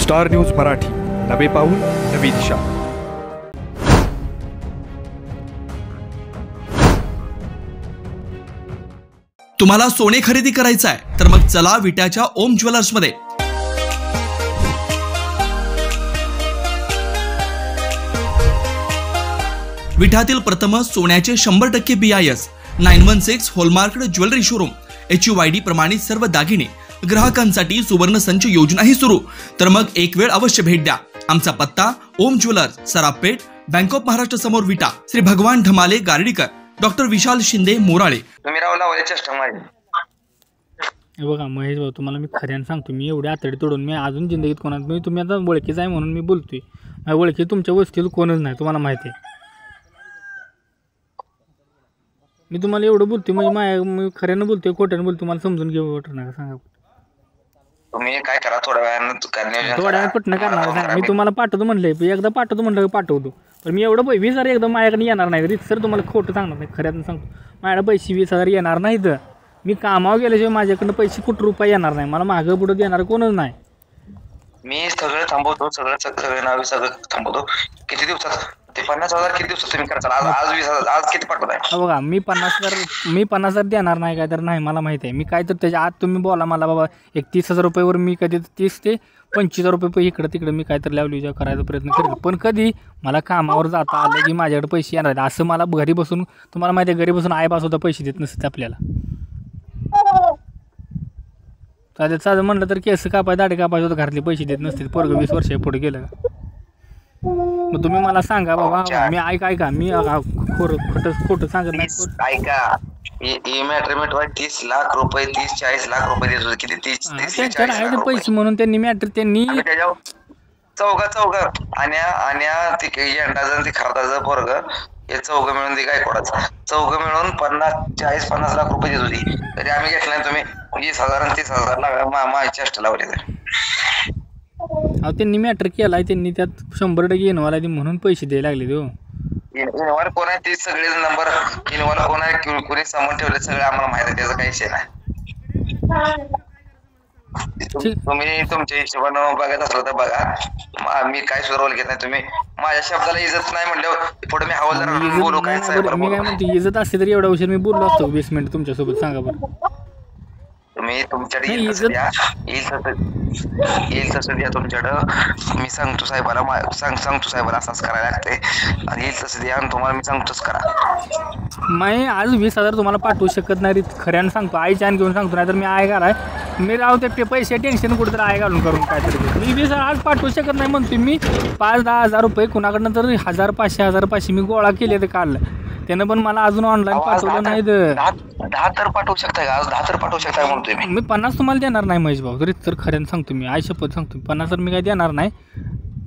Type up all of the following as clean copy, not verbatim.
Star news Marathi, नवे पाऊल नवी दिशा। तुम्हाला सोने खरेदी करायचं आहे तर मग चला विट्याच्या ओम ज्वेलर्स मध्ये। विट्यातील प्रथम सोन्याचे 100% BIS 916 hallmark jewellery showroom, HUID प्रमाणित सर्व दागिने, ग्राहकांसाठी सुवर्ण संच योजनाही सुरू। तर मग एक वेळ अवश्य भेट द्या। आमचा पत्ता ओम ज्वेलर्स, सराफपेठ, बँक ऑफ महाराष्ट्र समोर विटा, श्री भगवान ढमाले गार्डीकर, डॉक्टर विशाल शिंदे मोराळे। तुम्ही रावला वळेचेष्टा माहिती बघा महेश भाऊ, तुम्हाला मी खऱ्यानं सांगतो, मी एवढे आतडी तोडून मी अजून जिंदगीत कोणात मी तुम्ही आता ओळखीच आहे म्हणून मी बोलतोय। माझ्या ओळखी तुमच्या वस्तीला कोणच नाही, तुम्हाला माहिती आहे। मी तुम्हाला एवढं बोलतोय म्हणजे मी खऱ्यानं बोलतोय खोट्यानं बोलतोय, मला समजून घेऊ वाटत नाही सांगा। तुम्ही काय करा, थोड्या वेळानं थोड्या वेळात कुठनं करणार सांगा। मी तुम्हाला पाठवतो म्हणले, एकदा पाठवतो म्हणलं पाठवतो, पण मी एवढं 20,000 एकदम माझ्याकडे येणार नाही। सर तुम्हाला खोटं सांगणार नाही, खऱ्यानं सांगतो माझ्याकडे पैसे 20,000 येणार नाहीत। मी कामावर गेल्याशिवाय माझ्याकडनं पैसे कुठं रुपये येणार नाही, मला मागं पुढं देणार कोणच नाही। मी सगळं थांबवतो, सगळं नाव सगळं थांबवतो। किती दिवसात ते 50,000 किती दिवसात तुम्ही कराल? आज 20,000 आज किती पाठवताय? बघा मी 50,000 देणार नाही काय तर नाही, मला माहिती आहे। मी काय तर त्याच्या आत तुम्ही बोला मला बाबा, एक 30,000 रुपयावर मी कधी 30 ते 25,000 रुपये इकडं तिकडं मी काय तर लावली करायचा प्रयत्न करेल, पण कधी मला कामावर जाता आलं की माझ्याकडे पैसे येणार आहेत असं मला घरी बसून, तुम्हाला माहिती आहे घरी बसून आई सुद्धा पैसे देत नसते आपल्याला। साधं म्हणलं तर केस कापाय दाढी कापायचं होतं, घरातले पैसे देत नसते, पोरग 20 वर्ष पुढे गेलं का। मग तुम्ही मला सांगा बाबा, मी ऐका मी खोटं सांगत नाही। ऐका, ही मॅटर मिटवाय 30 लाख रुपये 30-40 लाख रुपये देत होते। किती 30 पैसे म्हणून त्यांनी मॅटर त्यांनी चौघा आणि ते यंडाचं ते खरदाचं पोरग हे चौघ मिळून ते गायकवाडाचं चौघ मिळून 40-50 लाख रुपये देत होती, तरी आम्ही घेतले नाही। तुम्ही 20,000 आणि 30,000 माझी चेष्टा लावली तर त्यांनी मॅटर केलाय, त्यांनी त्यात 100% इन्व्हॉल्व आहे म्हणून पैसे द्यायला लागले। तो इन्व्हॉल्व कोण आहे ते सगळे नंबर इन्व्हॉल्व कोण आहे कोणी समोर ठेवले सगळे आम्हाला माहिती आहे, त्याचा काही विषय नाही। तुम्ही तुमच्या हिशोबानं बघत असलं तर बघा, मी काय रोल घेत नाही। तुम्ही माझ्या शब्दाला इज्जत नाही म्हणल्यावर पुढे मी हवालदार बोलू काय? मी काय म्हणतो, इज्जत असते तरी एवढा उशीर मी बोललो असतो 20 मिनिट तुमच्यासोबत, सांगा बरं। तुम्ही तुमच्याकडे येईल तसं द्या तुमच्याकडं। मी सांगतो साहेबाला असंच करायला लागते आणि येईल तसं द्या, आणि तुम्हाला मी सांगतोच करा। मी आज 20,000 तुम्हाला पाठवू शकत नाही, खऱ्यानं सांगतो, आईच्या आण घेऊन सांगतो, नाही तर मी आय घालाय मी राहते ते पैसे टेन्शन कुठं तर आय घालून करून काय तरी मी 20,000 आज पाठवू शकत नाही म्हणतो। मी 5-10 हजार रुपये कुणाकडनं तर 1,500 मी गोळा केले, तर काढलं त्यानं, पण मला अजून ऑनलाईन पाठवलं नाही। 10 तर पाठवू शकताय का? आज 10 तर पाठवू शकताय म्हणतोय मी 50 तुम्हाला देणार नाही महेश भाऊ, तरी तर खऱ्यानं सांगतो, मी आई शपथ सांगतो 50 मी काय देणार नाही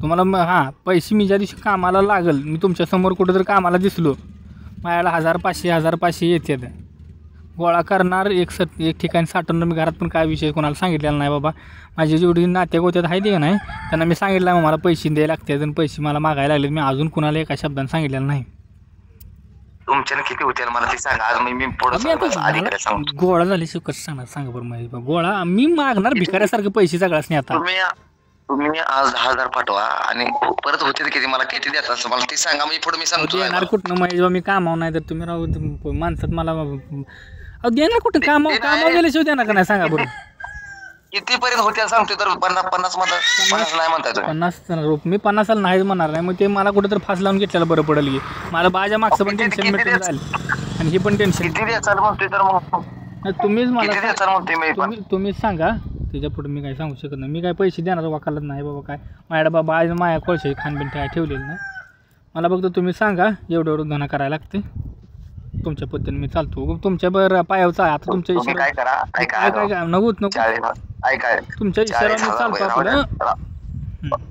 तुम्हाला। हां, पैसे मी ज्या दिवशी कामाला लागल, मी तुमच्यासमोर कुठं तर कामाला दिसलो, माझ्याला 1,500 येतात गोळा करणार, एक ठिकाणी साठवणार मी घरात। पण काय विषय कोणाला सांगितलेला नाही बाबा, माझी जेवढी नात्या गोत्यात आहे ते नाही त्यांना मी सांगितलं मला पैसे द्यायला लागतात आणि पैसे मला मागायला लागले, मी अजून कुणाला एका शब्दाने सांगितलेलं नाही। तुमच्यानं किती होतील मला ते सांगा, आज मी गोळा झाले कसं सांगणार सांगा बरं महेश भाऊ। गोळा मी मागणार भिकाऱ्यासारखे पैसे सगळ्याच नाही। आता तुम्ही आज 10,000 पाठवा आणि परत होते किती मला किती देतात असं मला ते सांगा, म्हणजे पुढे मी सांगतो। देणार कुठनं महेश भाऊ, मी कामावर नाही तर तुम्ही राहू माणसात मला देणार कुठं, कामावर गेल्याशिवाय देणार का नाही सांगा बरं। कितीपर्यंत होते सांगतो तर 50 नाही म्हणताय तुम्ही? 50 मी 50 नाही म्हणणार नाही, मग ते मला कुठं तर फास लावून घेतलेलं बरं पडेल की, मला माझ्या मागचं पण टेन्शन मिटून जाईल आणि हे पण टेन्शन तुम्हीच मला तुम्हीच सांगा, त्याच्या पुढे मी काय सांगू शकत नाही। मी काय पैसे देणार वाकालत नाही बाबा, काय माझ्या बाबा आज माया कोळशाची खानबिन ठेवलेलं नाही, मला फक्त तुम्ही सांगा एवढं धना करायला लागते, तुमच्या पद्धतीने मी चालतो, तुमच्या बरं पायावचा आहे आता तुमच्या इशारा काय करा नको तुमच्या इशारा चालतो आपलं।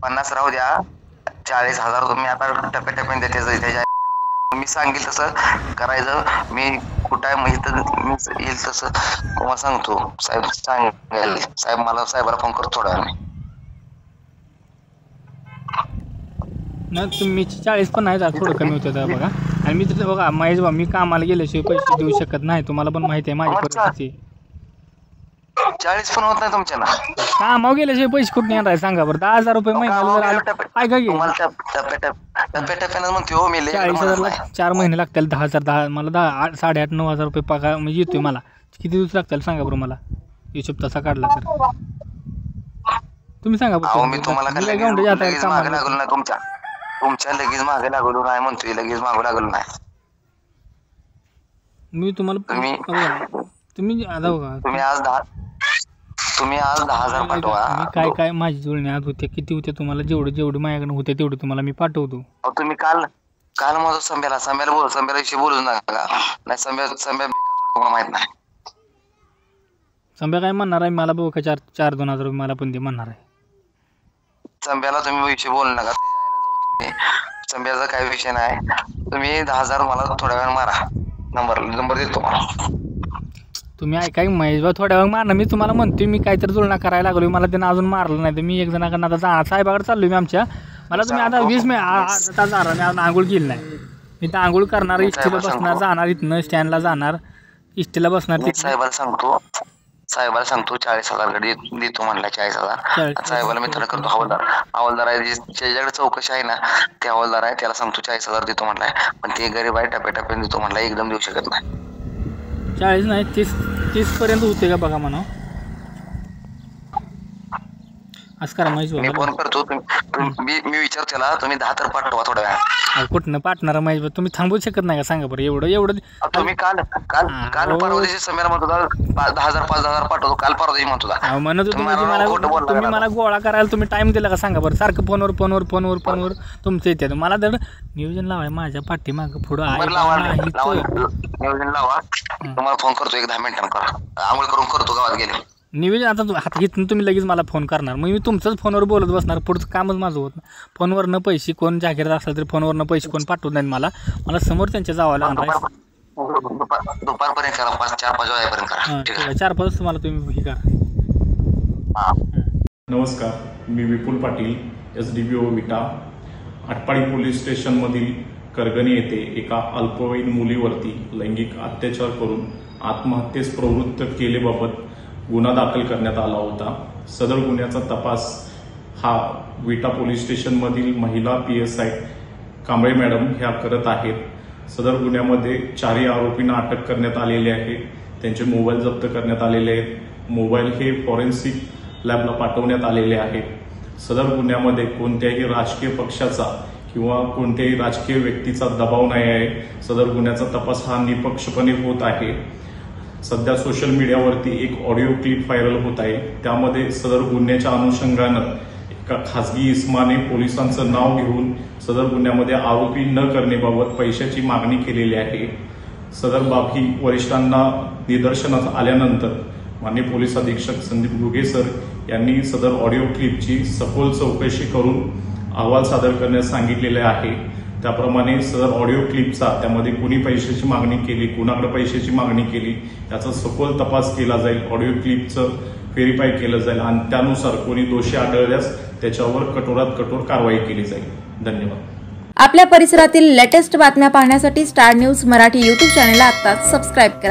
50 राहू द्या, 40,000 तुम्ही आता टप्प्याटप्प्याने त्याच्या मी सांगेल तसं करायचं। मी कुठं आहे मी येईल तसं तुम्हाला सांगतो। साहेब मला साहेबाला फोन करतो थोड्या वेळाने। नाही तुम्ही 40 पण नाही, थोडं कमी होतं बघा। आणि मी तिथं बघा महेश भाऊ, मी कामाला गेल्याशिवाय पैसे देऊ शकत नाही, तुम्हाला पण माहिती आहे माझी परिस्थिती। 40 पण होत नाही तुमच्या ना. कामावर गेल्याशिवाय पैसे कुठून येणार आहे सांगा बरं. 10,000 रुपये महिन्याला जर आलं ऐका की तुम्हाला टप्प्याटप्प्यानं म्हणतो मी लय 40,000ला 4 महिने लागतील. 10,000 मला 8,500 9,000 रुपये पगार म्हणजे येतोय मला. किती दिवस लागतील सांगा बरं मला हिशोब तसा काढला तर. तुम्ही सांगा अहो मी बरं. तुम्हाला मी काय लगेच गावंडे जात आहे लगेच मागे कामाला. लागलो नाही तुमच्या लगेच मागे लागलो नाही म्हणतोय. लगेच मागे लागलो नाही. मी तुम्हाला तुम्ही आता बघा तुम्ही आज 10,000 पाठवा. मी काय माझी जुळणी आज होते किती होते तुम्हाला जेवढे माझ्याकडे होते तेवढे तुम्हाला मी पाठवतो. अहो तुम्ही काल माझं संभ्याविषयी बोलू नका. नाही संभ्या तुम्हाला माहित नाही. संभ्या काय म्हणणार आहे मला बघा 4 2,000 रुपये मला पण दे म्हणणार आहे. संभ्याला तुम्ही विषय बोलू नका. तुम्ही संभ्याचा काही विषय नाही. तुम्ही 10,000 मला थोड्या वेळ मारा. नंबर देतो मला. तुम्ही ऐका महेश भाऊ थोड्या वेळ मारणार. मी तुम्हाला म्हणतोय मी काहीतरी जुळणा करायला लागलो. मला त्यानं अजून मारलं नाही तर मी एक जणाकडनं आता जाणार साहेबाकडे चाललोय मी आमच्या. मला तुम्ही आता 20 मिनिट अर्धा तास जाणार. मी अजून आंघोळ केली नाही. मी तर आंघोळ करणार इष्टीला बसणार जाणार इथनं स्टँडला जाणार इष्टीला बसणार. साहेबाला सांगतो 40,000 देतो म्हणला. 40,000 साहेबाला मित्र करतो. हवालदार आहे ज्याच्याकडे चौकशी आहे ना ते हवालदार आहे. त्याला सांगतो 40,000 देतो म्हणलाय. पण ते गरीब आहे टप्प्याटप्प्याने देतो म्हणला. एकदम देऊ शकत नाही. 40 नाही 30 पर्यंत होते का बघा म्हणा. असं करा महेश मी फोन करतो. मी विचार त्याला तुम्ही 10 तर पाठवा थोड्या वेळा. कुठनं पाठणार महेश भाऊ तुम्ही थांबवू शकत नाही का सांगा बरं. एवढं तुम्ही काल परवा दिवशी समेर म्हणत होता 10,000 5,000 पाठवतो. काल परवा दिवशी म्हणत होता. म्हणत तुम्ही मला गोळा करायला तुम्ही टाइम दिला का सांगा बरं. सारखं फोनवर तुमचं येते. मला तर नियोजन लावाय माझ्या पाठीमागं पुढं नियोजन लावा. तुम्हाला फोन करतो 1-10 मिनिटांनी करा. आंघोळ करून करतो गावात गेले. निवेदन आता घेतून तुम्ही लगेच मला फोन करणार. मग मी तुमचंच फोनवर बोलत बसणार. पुढचं कामच माझं होत नाही. फोनवरनं पैसे कोण जागीरदार असला तरी फोनवरनं पैसे कोण पाठवत नाहीत मला समोर त्यांच्या जावं लागणार. दुपारपर्यंत करा. 4-5 वाजेपर्यंत करा. ठीक आहे 4-5 तुम्हाला तुम्ही हे करा. नमस्कार, मी विपुल पाटील SDPO विटा. आटपाडी पोलीस स्टेशनमधील करगणी येथे एका अल्पवयीन मुलीवरती लैंगिक अत्याचार करून आत्महत्येस प्रवृत्त केलेबाबत गुन्हा दाखल करण्यात आला होता. सदर गुन्ह्याचा तपास हा विटा पोलीस स्टेशनमधील महिला PSI कांबळे मॅडम ह्या करत आहेत. सदर गुन्ह्यामध्ये 4 आरोपींना अटक करण्यात आलेली आहे. त्यांचे मोबाईल जप्त करण्यात आलेले आहेत. मोबाईल हे फॉरेन्सिक लॅबला पाठवण्यात आलेले आहेत. सदर गुन्ह्यामध्ये कोणत्याही राजकीय पक्षाचा किंवा कोणत्याही राजकीय व्यक्तीचा दबाव नाही आहे. सदर गुन्ह्याचा तपास हा निपक्षपणे होत आहे. सध्या सोशल मीडियावरती एक ऑडिओ क्लिप व्हायरल होत आहे. त्यामध्ये सदर गुन्ह्याच्या अनुषंगानं एका खासगी इस्माने पोलिसांचं नाव घेऊन सदर गुन्ह्यामध्ये आरोपी न करण्याबाबत पैशाची मागणी केलेली आहे. सदर बाब ही वरिष्ठांना निदर्शनास आल्यानंतर माननीय पोलीस अधीक्षक संदीप घुगे सर यांनी सदर ऑडिओ क्लिपची सखोल चौकशी करून अहवाल सादर करण्यास सांगितलेले आहे. त्याप्रमाणे सदर ऑडिओ क्लिपचा त्यामध्ये कोणी पैशाची मागणी केली, कुणाकडे पैशाची मागणी केली याचा सखोल तपास केला जाईल. ऑडिओ क्लिपचं व्हेरीफाय केलं जाईल आणि त्यानुसार कोणी दोषी आढळल्यास त्याच्यावर कठोरात कठोर कारवाई केली जाईल. धन्यवाद. आपल्या परिसरातील लेटेस्ट बातम्या पाहण्यासाठी स्टार न्यूज मराठी YouTube चॅनलला आत्ताच सबस्क्राईब करा.